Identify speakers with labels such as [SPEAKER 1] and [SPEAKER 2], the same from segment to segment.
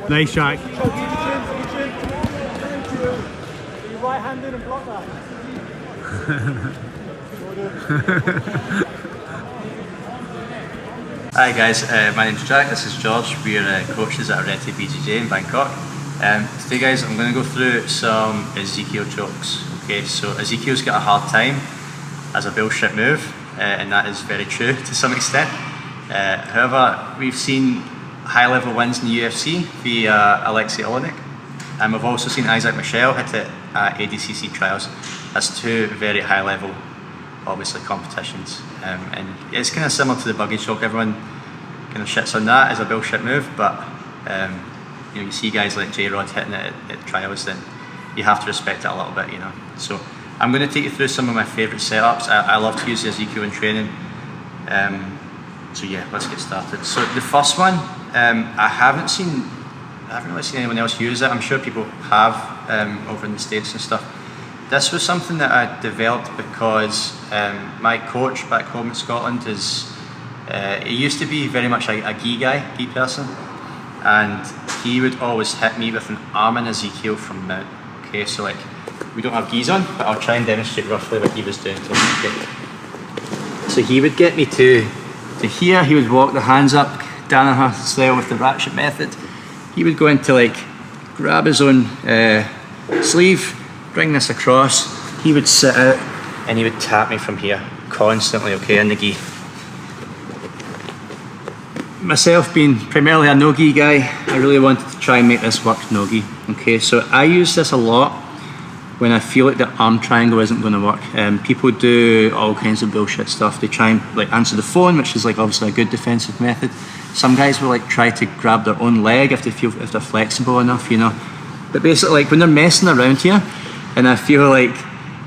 [SPEAKER 1] Nice, Jack.
[SPEAKER 2] Right-handed and block that.
[SPEAKER 3] Hi guys, my name's Jack, this is George. We're coaches at Aleksei BJJ in Bangkok. Today guys, I'm going to go through some Ezekiel chokes. Okay, so Ezekiel's got a hard time as a bullshit move, and that is very true to some extent. However, we've seen high level wins in the UFC via Aleksei Olienek, and we've also seen Isaac Michel hit it at ADCC trials. That's two very high level, obviously, competitions. And it's kind of similar to the buggy choke. Everyone kind of shits on that as a bullshit move, but you know, you see guys like J-Rod hitting it at trials, then you have to respect it a little bit, you know. So I'm going to take you through some of my favourite setups. I love to use the Ezekiel in training. So yeah, let's get started. So the first one, I haven't really seen anyone else use it. I'm sure people have over in the States and stuff. This was something that I developed because my coach back home in Scotland is, he used to be very much a gi person, and he would always hit me with an arm in Ezekiel from mount. Okay, so like, we don't have gis on, but I'll try and demonstrate roughly what he was doing to me. Okay. So he would get me to here, he would walk the hands up, Danaher style with the ratchet method. He would go into like, grab his own sleeve, bring this across, he would sit out and he would tap me from here constantly, okay, in the gi. Myself being primarily a no-gi guy, I really wanted to try and make this work no-gi, okay, so I use this a lot when I feel like the arm triangle isn't going to work. People do all kinds of bullshit stuff. They try and like answer the phone, which is like obviously a good defensive method. Some guys will like try to grab their own leg if they're flexible enough, you know. But basically, like when they're messing around here, and I feel like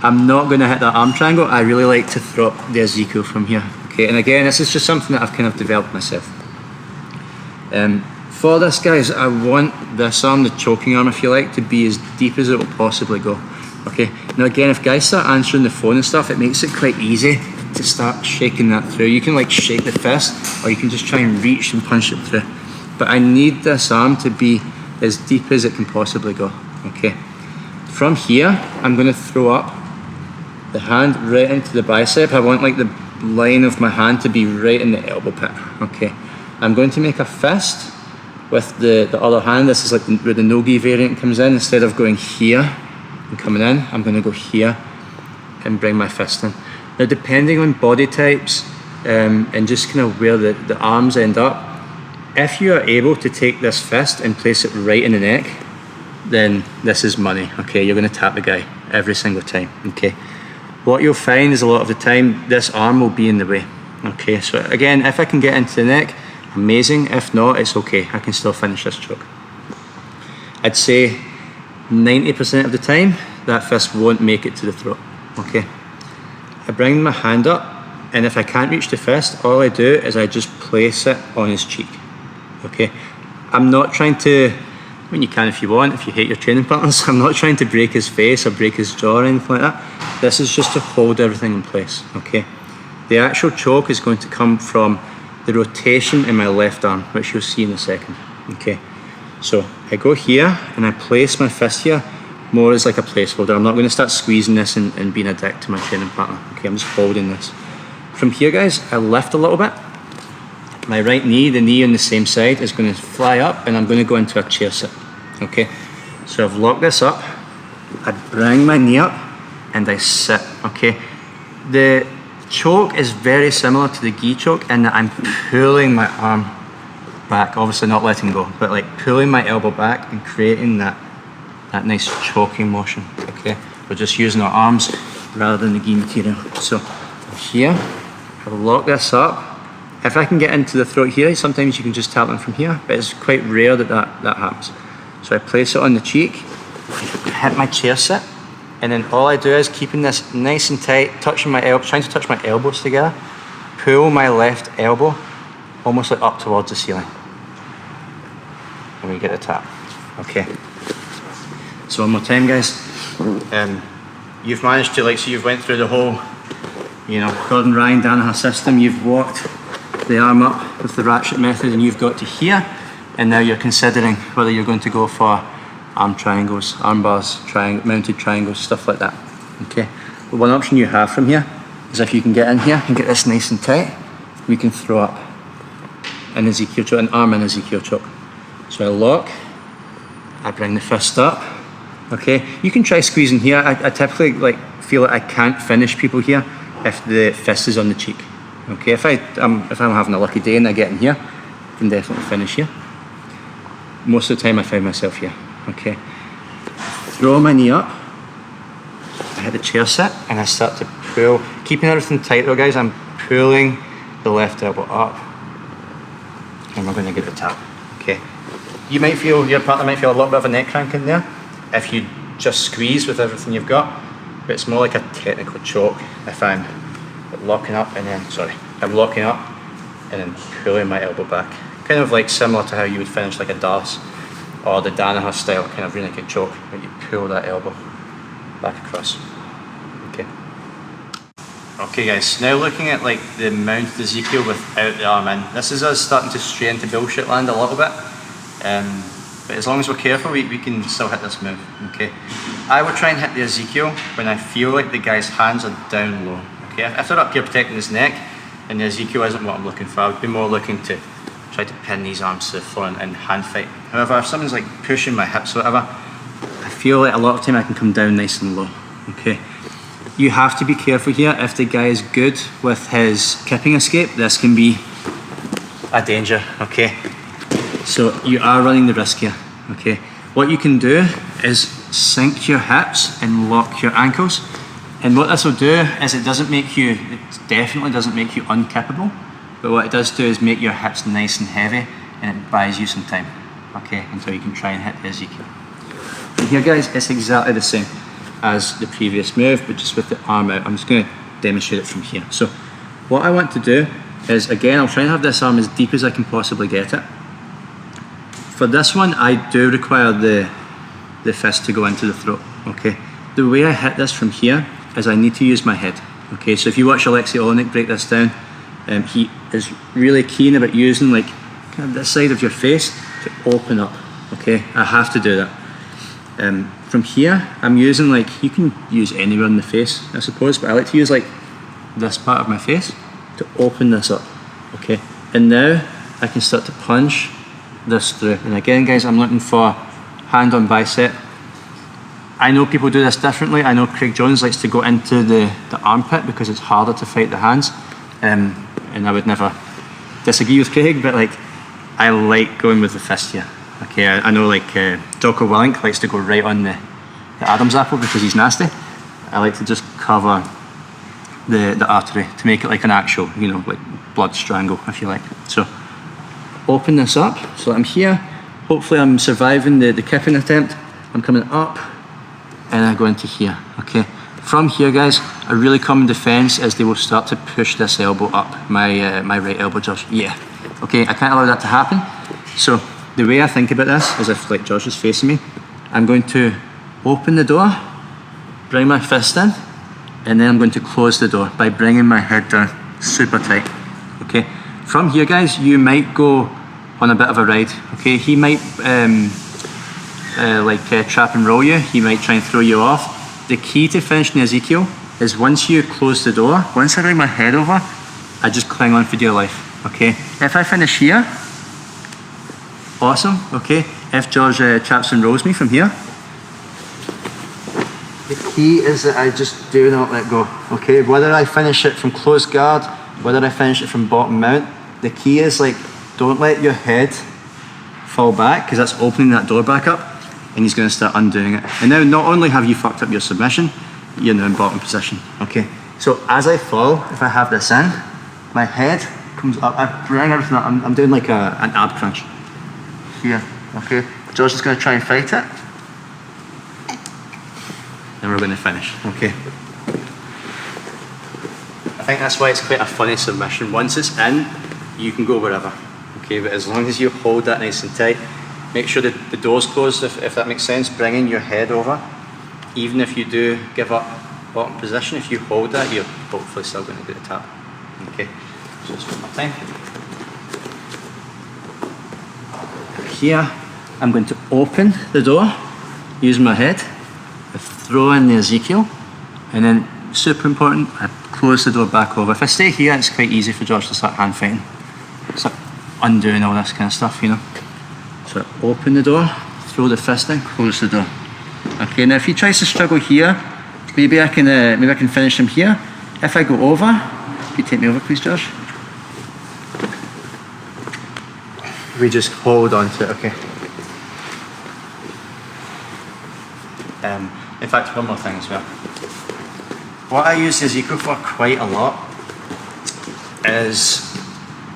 [SPEAKER 3] I'm not going to hit that arm triangle, I really like to throw up the Ezekiel from here. Okay, and again, this is just something that I've kind of developed myself. For this, guys, I want this arm, the choking arm, if you like, to be as deep as it will possibly go. Okay. Now again, if guys start answering the phone and stuff, it makes it quite easy to start shaking that through. You can like shake the fist, or you can just try and reach and punch it through. But I need this arm to be as deep as it can possibly go. Okay. From here, I'm going to throw up the hand right into the bicep. I want like the line of my hand to be right in the elbow pit. Okay. I'm going to make a fist with the other hand. This is like where the no-gi variant comes in. Instead of going here and coming in, I'm going to go here and bring my fist in. Now, depending on body types and just kind of where the arms end up, if you are able to take this fist and place it right in the neck, then this is money. Okay, you're going to tap the guy every single time. Okay, what you'll find is a lot of the time this arm will be in the way. Okay, so again, if I can get into the neck, amazing. If not, it's okay, I can still finish this choke. I'd say 90% of the time that fist won't make it to the throat. Okay, I bring my hand up, and if I can't reach the fist, all I do is I just place it on his cheek. Okay, I'm not trying to, I mean, you can if you want, if you hate your training partners. I'm not trying to break his face or break his jaw or anything like that. This is just to hold everything in place. Okay, the actual choke is going to come from the rotation in my left arm, which you'll see in a second. Okay, so I go here and I place my fist here more as like a placeholder. I'm not going to start squeezing this and being a dick to my training partner. Okay, I'm just holding this. From here, guys, I lift a little bit. My right knee, the knee on the same side, is going to fly up, and I'm going to go into a chair sit. Okay, so I've locked this up. I bring my knee up and I sit. Okay, the choke is very similar to the gi choke in that I'm pulling my arm back, obviously not letting go, but like pulling my elbow back and creating that nice choking motion. Okay, we're just using our arms rather than the gi material. So here, I'll lock this up. If I can get into the throat here, sometimes you can just tap them from here, but it's quite rare that happens. So I place it on the cheek, hit my chair sit, and then all I do is keeping this nice and tight, touching my trying to touch my elbows together, pull my left elbow almost like up towards the ceiling. And we get a tap. Okay. So one more time, guys. You've managed to, like, so you've went through the whole, you know, Gordon Ryan, Danaher system. You've walked the arm up with the ratchet method, and you've got to here. and now you're considering whether you're going to go for arm triangles, arm bars, mounted triangles, stuff like that. Okay, but one option you have from here is if you can get in here and get this nice and tight, we can throw up an Ezekiel choke, an arm in Ezekiel choke. So I lock, I bring the fist up. Okay, you can try squeezing here. I typically feel like I can't finish people here if the fist is on the cheek. Okay, if I'm having a lucky day and I get in here, I can definitely finish here. Most of the time I find myself here. Okay, throw my knee up, I hit the chair sit, and I start to pull, keeping everything tight though guys. I'm pulling the left elbow up, and we're going to get the tap. Okay, your partner might feel a little bit of a neck crank in there if you just squeeze with everything you've got, but it's more like a technical choke if I'm locking up and then, I'm locking up and then pulling my elbow back. Kind of like similar to how you would finish like a Darce or the Danaher style kind of rear naked choke, when you pull that elbow back across. Okay. Okay guys, now looking at like the mounted Ezekiel without the arm in. This is us starting to stray into bullshit land a little bit. But as long as we're careful, we can still hit this move. Okay. I would try and hit the Ezekiel when I feel like the guy's hands are down low. Okay. If they're up here protecting his neck, and the Ezekiel isn't what I'm looking for, I would be more looking to try to pin these arms to the floor and hand fight. However, if someone's like pushing my hips or whatever, I feel like a lot of time I can come down nice and low. Okay. You have to be careful here. If the guy is good with his kipping escape, this can be a danger. Okay. So you are running the risk here. Okay. What you can do is sink your hips and lock your ankles. And what this will do is it definitely doesn't make you unkippable, but what it does do is make your hips nice and heavy, and it buys you some time, okay, until you can try and hit the Ezekiel. And here guys, it's exactly the same as the previous move, but just with the arm out. I'm just going to demonstrate it from here. So what I want to do is, again, I'll try and have this arm as deep as I can possibly get it. For this one, I do require the fist to go into the throat, okay. The way I hit this from here is I need to use my head. Okay, so if you watch Aleksei Olienek break this down, he is really keen about using like kind of this side of your face to open up. Okay, I have to do that. From here, I'm using you can use anywhere in the face, I suppose, but I like to use like this part of my face to open this up. Okay, and now I can start to punch this through. And again, guys, I'm looking for hand on bicep. I know people do this differently. I know Craig Jones likes to go into the armpit because it's harder to fight the hands. And I would never disagree with Craig, but I like going with the fist here. Okay, I know Jocko Willink likes to go right on the Adam's apple because he's nasty. I like to just cover the artery to make it like an actual, like blood strangle, if you like. So open this up so I'm here. Hopefully I'm surviving the kipping attempt. I'm coming up and I go into here. Okay, from here, guys, a really common defense is they will start to push this elbow up, my right elbow, Josh. Yeah, okay, I can't allow that to happen. So the way I think about this is if Josh is facing me, I'm going to open the door, bring my fist in, and then I'm going to close the door by bringing my head down super tight. Okay, from here, guys, you might go on a bit of a ride. Okay, he might trap and roll you. He might try and throw you off. The key to finishing Ezekiel is once you close the door, once I bring my head over, I just cling on for dear life. Okay, if I finish here, awesome. Okay, if George traps and rolls me from here, the key is that I just do not let go. Okay, whether I finish it from closed guard, whether I finish it from bottom mount, the key is don't let your head fall back, because that's opening that door back up and he's going to start undoing it. And now not only have you fucked up your submission, you're now in bottom position. Okay, so as I fall, if I have this in, my head comes up, I bring everything up, I'm doing like an ab crunch here. Okay, George is going to try and fight it, and we're going to finish. Okay, I think that's why it's quite a funny submission. Once it's in, you can go wherever. Okay, but as long as you hold that nice and tight, make sure that the door's closed, if that makes sense, bringing your head over. Even if you do give up bottom position, if you hold that, you're hopefully still going to get a tap. Okay, so just one more time. here, I'm going to open the door, use my head, I throw in the Ezekiel, and then, super important, I close the door back over. If I stay here, it's quite easy for George to start hand fighting. Start undoing all this kind of stuff, you know. So I open the door, throw the fist in, close the door. Okay, now if he tries to struggle here, maybe I can finish him here. If I go over, if you take me over please, George. We just hold on to it, okay. In fact, one more thing as well. What I use the Ezekiel for quite a lot is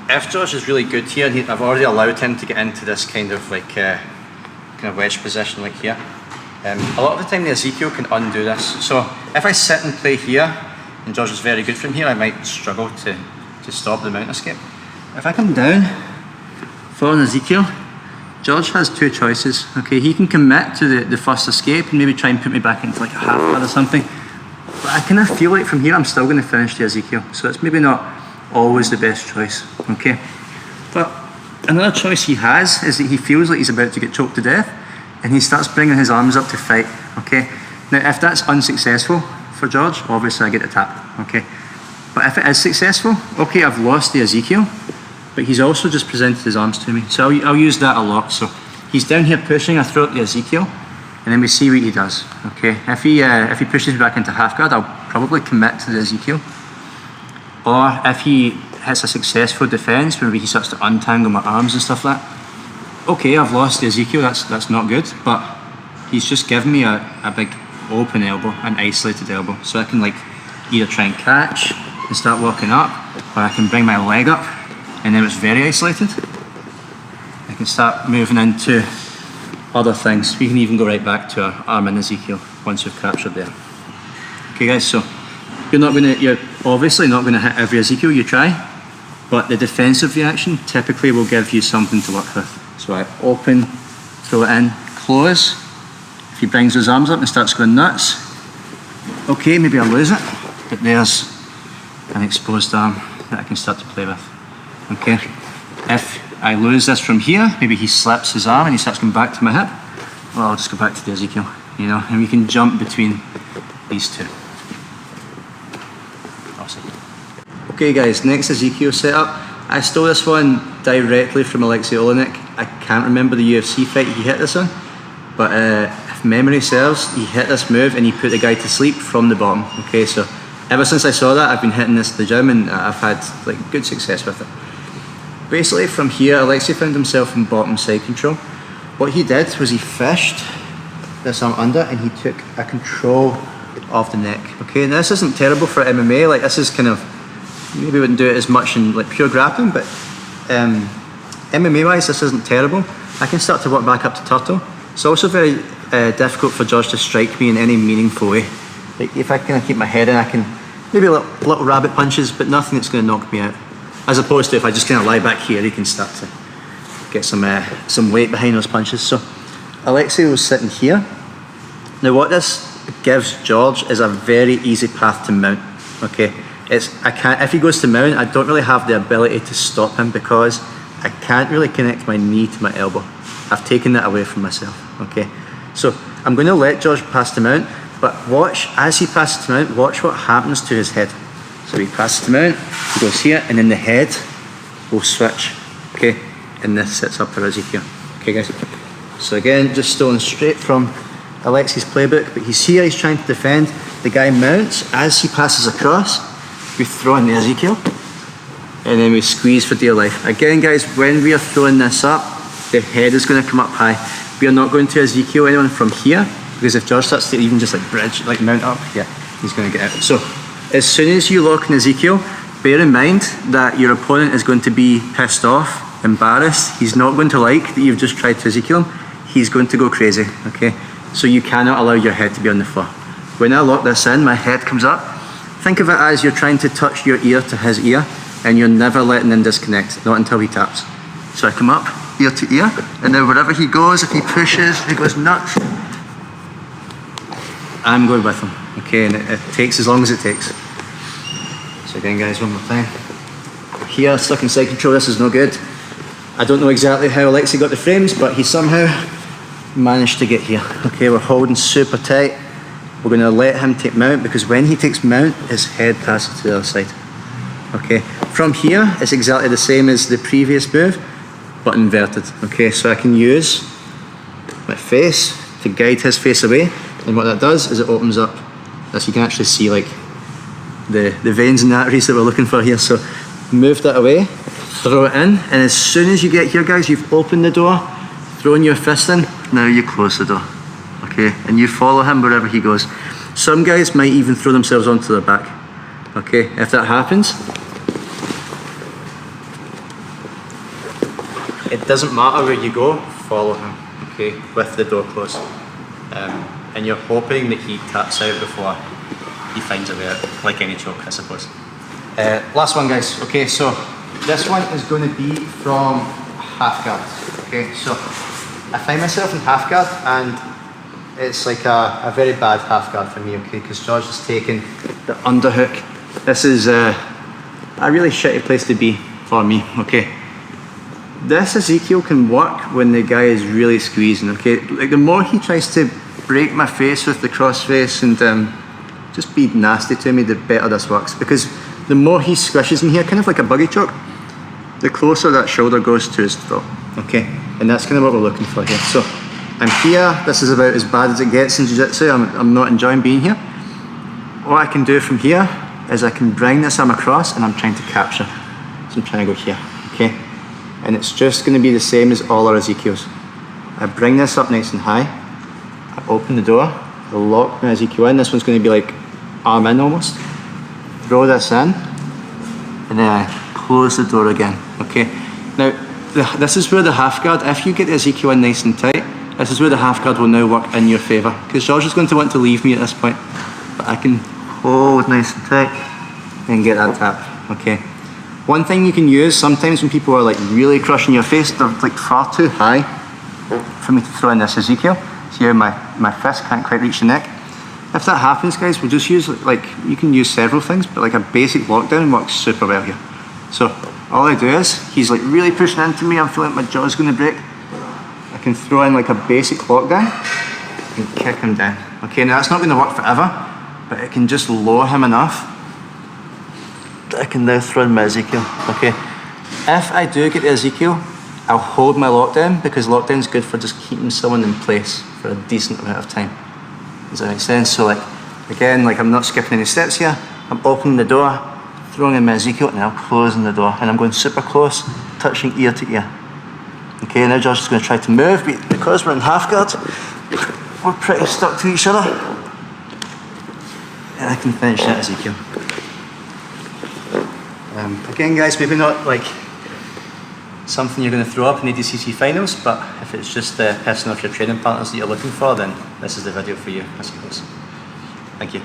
[SPEAKER 3] if George is really good here, and I've already allowed him to get into this kind of like kind of wedge position like here. A lot of the time the Ezekiel can undo this. So if I sit and play here, and George is very good from here, I might struggle to stop the mount escape. If I come down, for an Ezekiel, George has two choices. Okay, he can commit to the first escape and maybe try and put me back into like a half guard or something. But I kind of feel like from here I'm still going to finish the Ezekiel. So it's maybe not always the best choice. Okay, but another choice he has is that he feels like he's about to get choked to death and he starts bringing his arms up to fight. Okay, now if that's unsuccessful for George, obviously I get a tap. Okay, but if it is successful, okay, I've lost the Ezekiel, but he's also just presented his arms to me. So I'll use that a lot. So he's down here pushing, I throw out the Ezekiel, and then we see what he does. Okay, if he pushes me back into half guard, I'll probably commit to the Ezekiel. Or if he hits a successful defense, maybe he starts to untangle my arms and stuff like that. Okay, I've lost the Ezekiel, that's not good, but he's just given me a big open elbow, an isolated elbow. So I can like either try and catch and start walking up, or I can bring my leg up, and then it's very isolated. I can start moving into other things. We can even go right back to our arm in Ezekiel once we've captured there. Okay guys, so you're obviously not gonna hit every Ezekiel you try, but the defensive reaction typically will give you something to work with. So I open, throw it in, close. If he brings his arms up and starts going nuts, okay, maybe I lose it, but there's an exposed arm that I can start to play with. Okay, if I lose this from here, maybe he slaps his arm and he starts going back to my hip, well, I'll just go back to the Ezekiel, you know, and we can jump between these two. Awesome. Okay guys, next Ezekiel setup. I stole this one directly from Aleksei Olienek. I can't remember the UFC fight he hit this on, but if memory serves, he hit this move and he put the guy to sleep from the bottom. Okay, so ever since I saw that, I've been hitting this at the gym and I've had like good success with it. Basically from here, Aleksei found himself in bottom side control. What he did was he fished this arm under and he took a control of the neck. Okay, and this isn't terrible for MMA, like this is kind of, maybe wouldn't do it as much in like pure grappling, but MMA wise this isn't terrible. I can start to work back up to turtle. It's also very difficult for George to strike me in any meaningful way. Like if I kind of keep my head in, I can maybe little rabbit punches, but nothing that's going to knock me out. As opposed to if I just kind of lie back here, he can start to get some weight behind those punches. So Aleksei was sitting here. Now what this gives George is a very easy path to mount. Okay, if he goes to mount, I don't really have the ability to stop him because I can't really connect my knee to my elbow. I've taken that away from myself. Okay, so I'm going to let George pass to mount, but watch as he passes to mount. Watch what happens to his head. So he passes to mount, he goes here, and then the head will switch, okay? And this sets up for Ezekiel. Okay guys, so again, just stolen straight from Aleksei's playbook, but he's here, he's trying to defend. The guy mounts, as he passes across, we throw in the Ezekiel, and then we squeeze for dear life. Again guys, when we are throwing this up, the head is gonna come up high. We are not going to Ezekiel anyone from here, because if George starts to even just like bridge, like mount up, yeah, he's gonna get out. So, as soon as you lock in Ezekiel, bear in mind that your opponent is going to be pissed off, embarrassed. He's not going to like that you've just tried to Ezekiel him. He's going to go crazy, okay? So you cannot allow your head to be on the floor. When I lock this in, my head comes up. Think of it as you're trying to touch your ear to his ear and you're never letting him disconnect, not until he taps. So I come up, ear to ear, and then wherever he goes, if he pushes, he goes nuts, I'm going with him. Okay, and it takes as long as it takes. So again guys, one more time. Here, stuck in side control, this is no good. I don't know exactly how Aleksei got the frames, but he somehow managed to get here. Okay, we're holding super tight. We're going to let him take mount, because when he takes mount, his head passes to the other side. Okay, from here, it's exactly the same as the previous move, but inverted. Okay, so I can use my face to guide his face away, and what that does is it opens up, as you can actually see, like the veins and arteries that we're looking for here. So move that away, throw it in, and as soon as you get here, guys, you've opened the door, thrown your fist in, now you close the door. Okay, and you follow him wherever he goes. Some guys might even throw themselves onto their back. Okay, if that happens, it doesn't matter where you go, follow him, okay, with the door closed. And you're hoping that he taps out before he finds a way out, like any choke, I suppose. Last one, guys. Okay, so this one is going to be from half guard. Okay, so I find myself in half guard, and it's like a very bad half guard for me, okay, because George is taking the underhook. This is a really shitty place to be for me, okay. This Ezekiel can work when the guy is really squeezing, okay. Like the more he tries to break my face with the cross face and just be nasty to me, the better this works, because the more he squishes in here, kind of like a buggy choke, the closer that shoulder goes to his throat, okay. And that's kind of what we're looking for here. So I'm here, this is about as bad as it gets in jiu-jitsu. I'm not enjoying being here. What I can do from here is I can bring this arm across, and I'm trying to capture. So I'm trying to go here, okay? And it's just going to be the same as all our Ezekiels. I bring this up nice and high, I open the door, I lock my Ezekiel in. This one's going to be like arm in almost. Throw this in, and then I close the door again, okay? Now, this is where the half guard, if you get the Ezekiel in nice and tight, this is where the half guard will now work in your favour, because George is going to want to leave me at this point, but I can hold nice and tight and get that tap, okay? One thing you can use sometimes when people are like really crushing your face, they're like far too high for me to throw in this Ezekiel. See how my fist can't quite reach the neck? If that happens, guys, we'll just use, like, you can use several things, but like a basic lockdown works super well here. So all I do is, he's like really pushing into me, I'm feeling like my jaw's going to break. I can throw in like a basic lockdown and kick him down. Okay, now that's not going to work forever, but it can just lower him enough that I can now throw in my Ezekiel. Okay, if I do get the Ezekiel, I'll hold my lockdown, because lockdown's good for just keeping someone in place for a decent amount of time. Does that make sense? So like, again, like I'm not skipping any steps here. I'm opening the door, throwing in my Ezekiel, and I'm closing the door, and I'm going super close, touching ear to ear. Okay, now Josh is going to try to move, but because we're in half guard, we're pretty stuck to each other. And I can finish that Ezekiel. Again, guys, maybe not like something you're going to throw up in ADCC finals, but if it's just the person of your training partners that you're looking for, then this is the video for you, I suppose. Thank you.